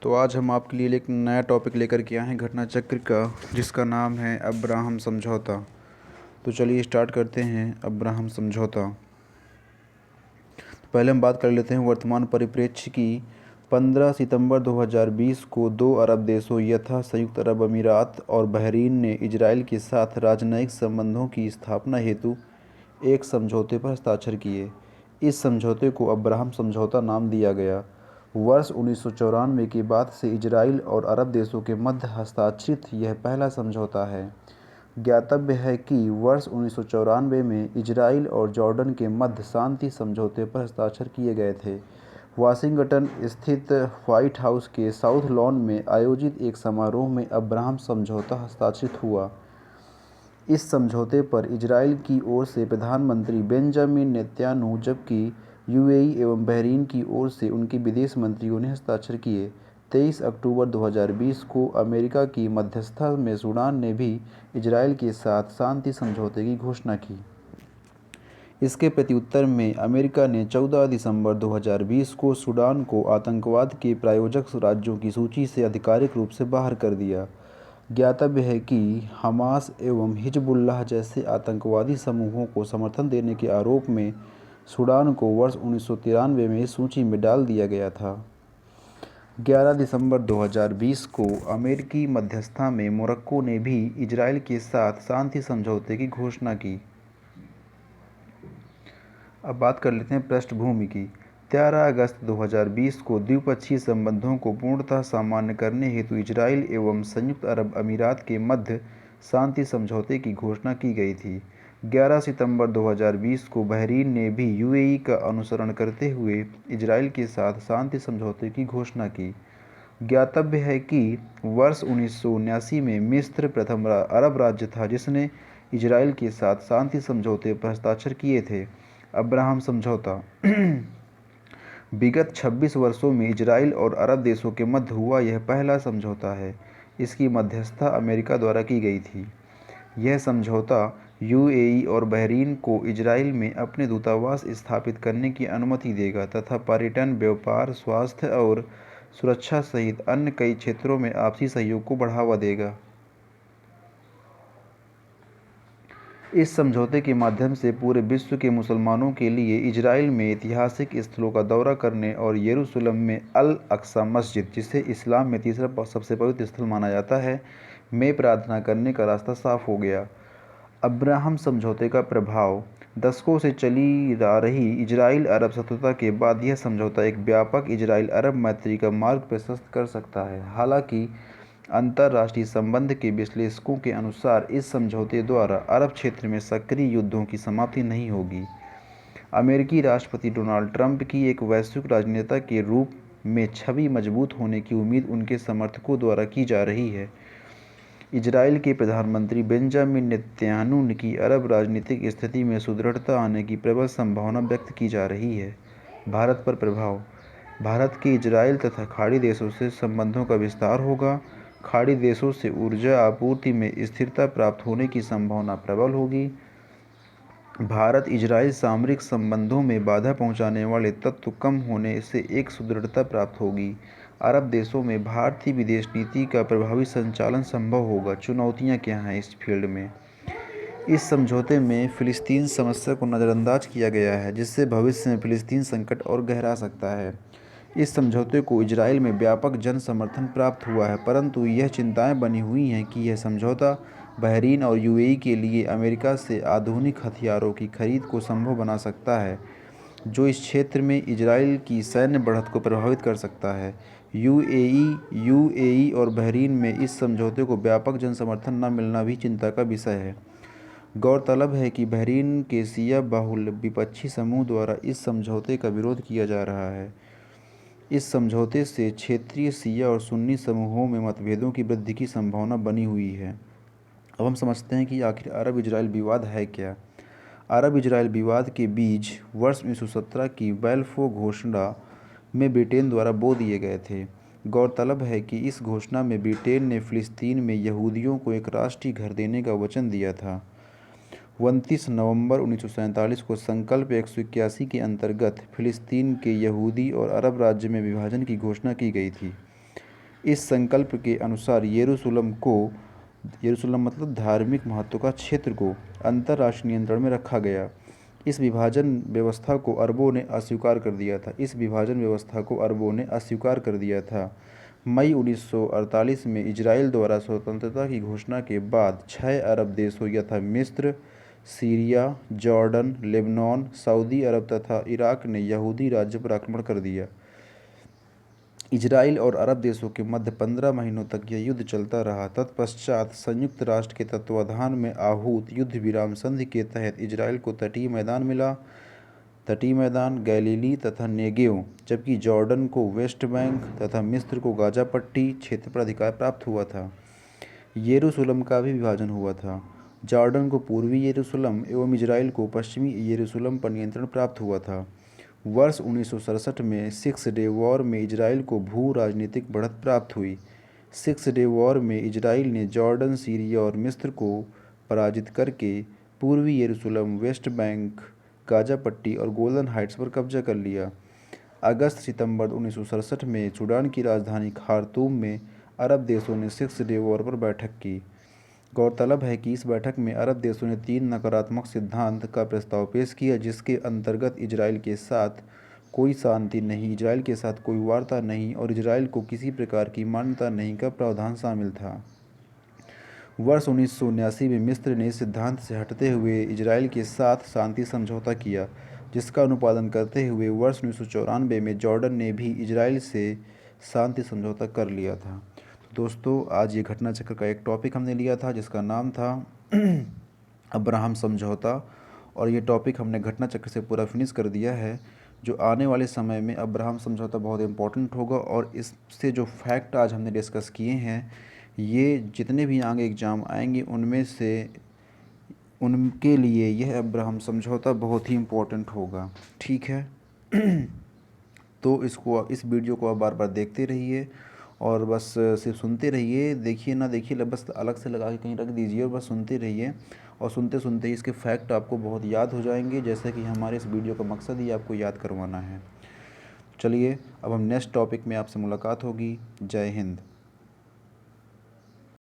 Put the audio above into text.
तो आज हम आपके लिए एक नया टॉपिक लेकर के आए हैं घटना चक्र का, जिसका नाम है अब्राहम समझौता। तो चलिए स्टार्ट करते हैं अब्राहम समझौता। तो पहले हम बात कर लेते हैं वर्तमान परिप्रेक्ष्य की। 15 सितंबर 2020 को दो अरब देशों यथा संयुक्त अरब अमीरात और बहरीन ने इजराइल के साथ राजनयिक संबंधों की स्थापना हेतु एक समझौते पर हस्ताक्षर किए। इस समझौते को अब्राहम समझौता नाम दिया गया। वर्ष 1994 के बाद से इजराइल और अरब देशों के मध्य हस्ताक्षरित यह पहला समझौता है। ज्ञातव्य है कि वर्ष 1994 में इजराइल और जॉर्डन के मध्य शांति समझौते पर हस्ताक्षर किए गए थे। वाशिंगटन स्थित व्हाइट हाउस के साउथ लॉन में आयोजित एक समारोह में अब्राहम समझौता हस्ताक्षरित हुआ। इस समझौते पर इजराइल की ओर से प्रधानमंत्री बेंजामिन नेतन्याहू, जबकि यूएई एवं बहरीन की ओर से उनके विदेश मंत्रियों ने हस्ताक्षर किए। 23 अक्टूबर 2020 को अमेरिका की मध्यस्थता में सूडान ने भी इजराइल के साथ शांति समझौते की घोषणा की। इसके प्रत्युत्तर में अमेरिका ने 14 दिसंबर 2020 को सूडान को आतंकवाद के प्रायोजक राज्यों की सूची से आधिकारिक रूप से बाहर कर दिया। ज्ञातव्य है कि हमास एवं हिजबुल्लाह जैसे आतंकवादी समूहों को समर्थन देने के आरोप में सूडान को वर्ष 1993 में इस सूची में डाल दिया गया था। 11 दिसंबर 2020 को अमेरिकी मध्यस्थता में मोरक्को ने भी इजराइल के साथ शांति समझौते की घोषणा की। अब बात कर लेते हैं पृष्ठभूमि की। 13 अगस्त 2020 को द्विपक्षीय संबंधों को पूर्णतः सामान्य करने हेतु इजराइल एवं संयुक्त अरब अमीरात के मध्य शांति समझौते की घोषणा की गई थी। 11 सितंबर 2020 को बहरीन ने भी यूएई का अनुसरण करते हुए इजराइल के साथ शांति समझौते की घोषणा की। ज्ञातव्य है कि वर्ष 1979 में मिस्र प्रथम अरब राज्य था जिसने इजराइल के साथ शांति समझौते पर हस्ताक्षर किए थे। अब्राहम समझौता विगत 26 वर्षों में इजराइल और अरब देशों के मध्य हुआ यह पहला समझौता है। इसकी मध्यस्थता अमेरिका द्वारा की गई थी। यह समझौता यूएई और बहरीन को इजराइल में अपने दूतावास स्थापित करने की अनुमति देगा तथा पर्यटन, व्यापार, स्वास्थ्य और सुरक्षा सहित अन्य कई क्षेत्रों में आपसी सहयोग को बढ़ावा देगा। इस समझौते के माध्यम से पूरे विश्व के मुसलमानों के लिए इजराइल में ऐतिहासिक स्थलों का दौरा करने और यरूशलेम में अल अक्सा मस्जिद, जिसे इस्लाम में तीसरा सबसे पवित्र स्थल माना जाता है, में प्रार्थना करने का रास्ता साफ हो गया। अब्राहम समझौते का प्रभाव। दशकों से चली आ रही इजराइल अरब शत्रुता के बाद यह समझौता एक व्यापक इजराइल अरब मैत्री का मार्ग प्रशस्त कर सकता है। हालांकि अंतर्राष्ट्रीय संबंध के विश्लेषकों के अनुसार इस समझौते द्वारा अरब क्षेत्र में सक्रिय युद्धों की समाप्ति नहीं होगी। अमेरिकी राष्ट्रपति डोनाल्ड ट्रंप की एक वैश्विक राजनेता के रूप में छवि मजबूत होने की उम्मीद उनके समर्थकों द्वारा की जा रही है। इजराइल के प्रधानमंत्री बेंजामिन नेतन्याहू की अरब राजनीतिक स्थिति में सुदृढ़ता आने की प्रबल संभावना व्यक्त की जा रही है। भारत पर प्रभाव। भारत के इजराइल तथा खाड़ी देशों से संबंधों का विस्तार होगा। खाड़ी देशों से ऊर्जा आपूर्ति में स्थिरता प्राप्त होने की संभावना प्रबल होगी। भारत इजराइल सामरिक संबंधों में बाधा पहुंचाने वाले तत्व कम होने से एक सुदृढ़ता प्राप्त होगी। अरब देशों में भारतीय विदेश नीति का प्रभावी संचालन संभव होगा। चुनौतियां क्या हैं इस फील्ड में? इस समझौते में फ़िलिस्तीन समस्या को नज़रअंदाज किया गया है, जिससे भविष्य में फ़िलिस्तीन संकट और गहरा सकता है। इस समझौते को इजराइल में व्यापक जन समर्थन प्राप्त हुआ है, परंतु यह चिंताएं बनी हुई हैं कि यह समझौता बहरीन और यूएई के लिए अमेरिका से आधुनिक हथियारों की खरीद को संभव बना सकता है, जो इस क्षेत्र में इजराइल की सैन्य बढ़त को प्रभावित कर सकता है। यूएई और बहरीन में इस समझौते को व्यापक जन समर्थन न मिलना भी चिंता का विषय है। गौरतलब है कि बहरीन के शिया बाहुल्य विपक्षी समूह द्वारा इस समझौते का विरोध किया जा रहा है। इस समझौते से क्षेत्रीय शिया और सुन्नी समूहों में मतभेदों की वृद्धि की संभावना बनी हुई है। अब हम समझते हैं कि आखिर अरब इजराइल विवाद है क्या। अरब इजराइल विवाद के बीज वर्ष 1917 की बैल्फोर घोषणा में ब्रिटेन द्वारा बो दिए गए थे। गौरतलब है कि इस घोषणा में ब्रिटेन ने फ़िलिस्तीन में यहूदियों को एक राष्ट्रीय घर देने का वचन दिया था। 29 नवंबर 1947 को संकल्प 181 के अंतर्गत फ़िलिस्तीन के यहूदी और अरब राज्य में विभाजन की घोषणा की गई थी। इस संकल्प के अनुसार यरूशलम मतलब धार्मिक महत्व का क्षेत्र को अंतर्राष्ट्रीय नियंत्रण में रखा गया। इस विभाजन व्यवस्था को अरबों ने अस्वीकार कर दिया था। मई 1948 में इजराइल द्वारा स्वतंत्रता की घोषणा के बाद 6 अरब देशों यथा मिस्र, सीरिया, जॉर्डन, लेबनान, सऊदी अरब तथा इराक ने यहूदी राज्य पर आक्रमण कर दिया। इजराइल और अरब देशों के मध्य 15 महीनों तक यह युद्ध चलता रहा। तत्पश्चात संयुक्त राष्ट्र के तत्वाधान में आहूत युद्ध विराम संधि के तहत इजराइल को तटीय मैदान मिला, गैलीली तथा नेगेव, जबकि जॉर्डन को वेस्ट बैंक तथा मिस्र को गाजा पट्टी क्षेत्र पर अधिकार प्राप्त हुआ था। यरूशलेम का भी विभाजन हुआ था। जॉर्डन को पूर्वी यरूशलेम एवं इजराइल को पश्चिमी यरूशलेम पर नियंत्रण प्राप्त हुआ था। वर्ष 1967 में सिक्स डे वॉर में इजराइल को भू राजनीतिक बढ़त प्राप्त हुई। सिक्स डे वॉर में इजराइल ने जॉर्डन, सीरिया और मिस्र को पराजित करके पूर्वी यरूशलेम, वेस्ट बैंक, गाजा पट्टी और गोलन हाइट्स पर कब्जा कर लिया। अगस्त-सितंबर 1967 में सूडान की राजधानी खार्तूम में अरब देशों ने सिक्स डे वॉर पर बैठक की। गौरतलब है कि इस बैठक में अरब देशों ने 3 नकारात्मक सिद्धांत का प्रस्ताव पेश किया, जिसके अंतर्गत इजराइल के साथ कोई शांति नहीं, इजराइल के साथ कोई वार्ता नहीं और इजराइल को किसी प्रकार की मान्यता नहीं का प्रावधान शामिल था। वर्ष 1979 में मिस्र ने इस सिद्धांत से हटते हुए इजराइल के साथ शांति समझौता किया, जिसका अनुपालन करते हुए वर्ष 1994 में जॉर्डन ने भी इजराइल से शांति समझौता कर लिया था। दोस्तों, आज ये घटना चक्र का एक टॉपिक हमने लिया था जिसका नाम था अब्राहम समझौता, और ये टॉपिक हमने घटना चक्र से पूरा फिनिश कर दिया है। जो आने वाले समय में अब्राहम समझौता बहुत इम्पोर्टेंट होगा, और इससे जो फैक्ट आज हमने डिस्कस किए हैं, ये जितने भी आगे एग्ज़ाम आएंगे उनके लिए यह अब्राहम समझौता बहुत ही इम्पोर्टेंट होगा। ठीक है। तो इस वीडियो को आप बार बार देखते रहिए और बस सिर्फ सुनते रहिए, देखिए ना देखिए, बस अलग से लगा के कहीं रख दीजिए और बस सुनते रहिए, और सुनते सुनते ही इसके फैक्ट आपको बहुत याद हो जाएंगे, जैसे कि हमारे इस वीडियो का मकसद ही आपको याद करवाना है। चलिए, अब हम नेक्स्ट टॉपिक में आपसे मुलाकात होगी। जय हिंद।